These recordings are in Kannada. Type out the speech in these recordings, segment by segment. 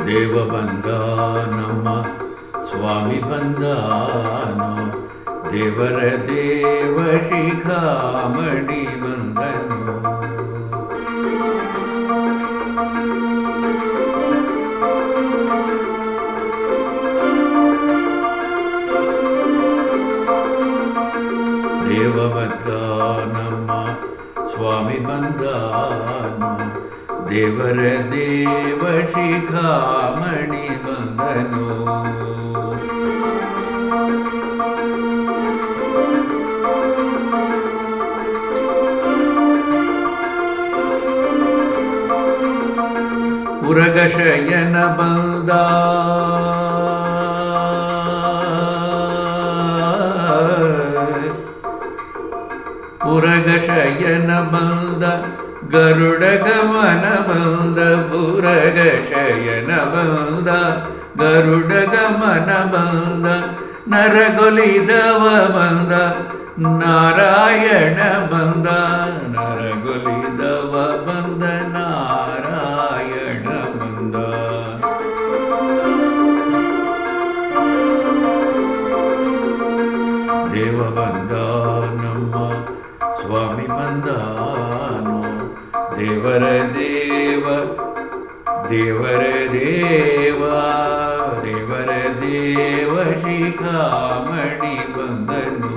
ದೇವ ಬಂದ ನಮ್ಮ ಸ್ವಾಮಿ ಬಂದನೋ, ದೇವರ ದೇವ ಶಿಖಾಮಣಿ ಬಂದನು. ದೇವ ಬಂದ ನಮ್ಮ ಸ್ವಾಮಿ ಬಂದನೋ, ದೇವರ ದೇವ ಶಿಖಾಮಣಿ ಬಂದನು. ಉರಗಶಯನ ಬಂದ ಉರಗಶಯನ ಬಂದ, ಗರುಡ ಗಮನ ಬಂದ, ಪುರಗಶಯನ ಬಂದ, ಗರುಡ ಗಮನ ಬಂದ, ನರಗೊಲಿದವ ಬಂದ, ನಾರಾಯಣ ಬಂದ, ನರಗೊಲಿದವ ಬಂದ, ನಾರಾಯಣ ಬಂದ. ದೇವ ಬಂದ ನಮ್ಮ ಸ್ವಾಮಿ ಬಂದನೋ, ದೇವರ ದೇವ ದೇವರ ದೇವ ದೇವರ ದೇವ ಶಿಖಾಮಣಿ ಬಂದನು.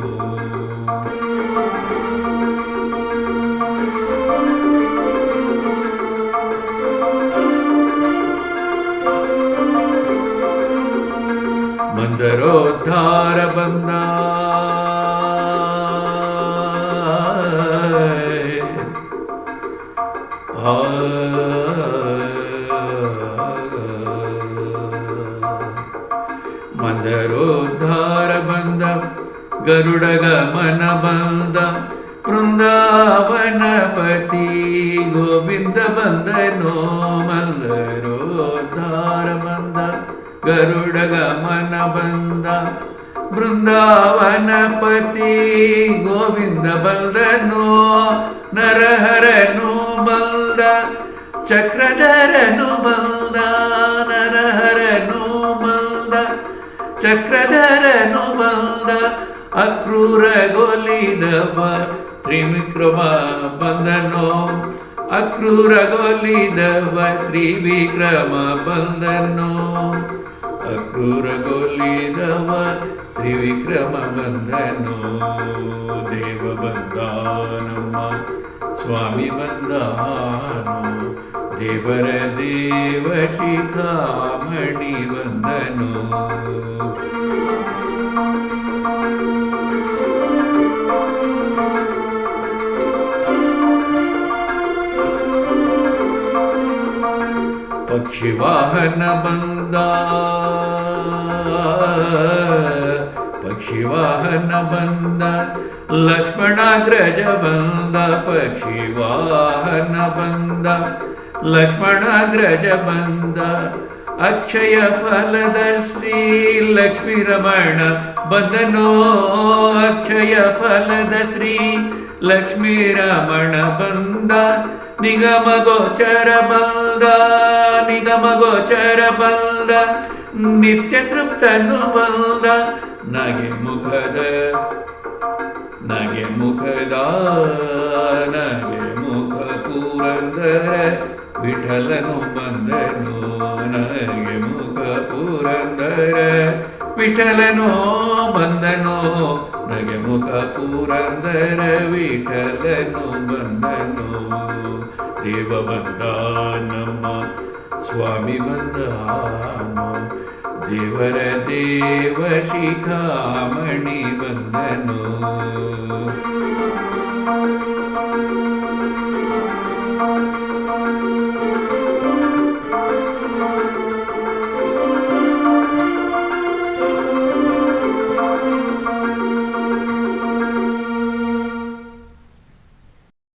ಮಂದರೋದ್ಧಾರ ಬಂದ, ಮಂದರೋದ್ಧಾರ ಬಂದ, ಗರುಡ ಗಮನ ಬಂದ, ಬೃಂದಾವನಪತಿ ಗೋವಿಂದ ಬಂದನೋ. ಮಂದರೋದ್ಧಾರ ಬಂದ, ಗರುಡ ಗಮನ ಬಂದ, ಬೃಂದಾವನಪತಿ ಗೋವಿಂದ ಬಂದನೋ. ನರಹರನು ಬಂದ, ಚಕ್ರಧರನು ಬಂದ, ನರಹರನು ಬಂದ, ಚಕ್ರಧರನು ಬಂದ, ಅಕ್ರೂರಗೊಲಿದವ ತ್ರಿವಿಕ್ರಮ ಬಂದನೋ. ಅಕ್ರೂರಗೊಲಿದವ ತ್ರಿವಿಕ್ರಮ ಬಂದನೋ. ಅಕ್ರೂರಗೊಲಿದವ ತ್ರಿವಿಕ್ರಮ ಬಂದನೋ. ದೇವ ಬಂದ ನಮ್ಮ ಸ್ವಾಮಿ ಬಂದನೋ, ದೇವರ ದೇವ ಶಿಖಾಮಣಿ ಬಂದನು. ಪಕ್ಷಿವಾಹನ ಬಂದ, ಪಕ್ಷಿವಾಹನ ಬಂದ, ಲಕ್ಷ್ಮಣಾಗ್ರಜ ಬಂದ, ಪಕ್ಷಿವಾಹನ ಬಂದ, ಲಕ್ಷ್ಮಣಾಗ್ರಜ ಬಂದ, ಅಕ್ಷಯ ಫಲದ ಶ್ರೀ ಲಕ್ಷ್ಮೀ ರಮಣ ಬಂದನೋ. ಅಕ್ಷಯ ಫಲದ ಶ್ರೀ ಲಕ್ಷ್ಮೀ ರಮಣ ಬಂದ, ನಿಗಮ ಗೋಚರ ಬಂದ, ನಿಗಮ ಗೋಚರ ಬಂದ, ನಿತ್ಯ ತೃಪ್ತನು ಬಂದ, ನಗೆ ಮುಖದ ನಗೆ ಮುಖದ ನಗೆ ಮುಖ ಪುರಂದರ ವಿಠಲನು ಬಂದನು. ನಗೆ ಮುಖ ಪುರಂದರ ವಿಠಲನು ಬಂದನು. ನಗೆ ಮುಖ ಪುರಂದರ ವಿಠಲನು ಬಂದನು. ದೇವ ಬಂದ ನಮ್ಮ ಸ್ವಾಮಿ ಬಂದನೋ, ದೇವರ ದೇವ ಶಿಖಾಮಣಿ ಬಂದನು.